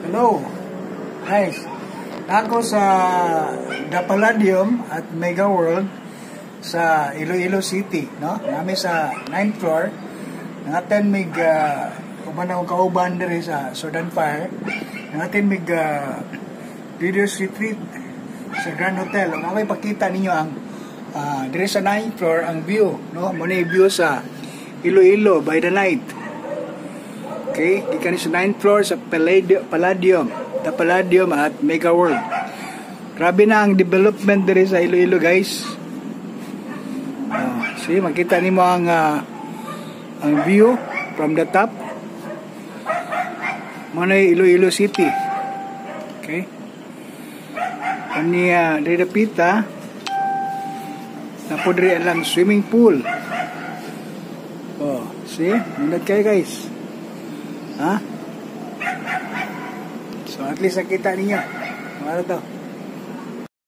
Hello, guys. Ako sa The Palladium at Mega World sa Iloilo City, no? Nami sa 9th floor. Nangaten mig kumana og kauban diri sa Southern Fire. Nangaten mig videos retreat sa Grand Hotel. Ang may pakita ninyo ang diri sa 9th floor ang view, no? Muna yung view sa Iloilo by the night. Okay, gikan sa 9th floor sa Palladium, The Palladium at Mega World. Grabe na ang development diri sa Iloilo, guys. See, makita nimo ang view from the top. Muna Iloilo City. Okay. Ani diri dapita na po diri lang swimming pool. Oh, see? Nindot kayo, guys. Ha? So at least nakita ninyo. Ano to?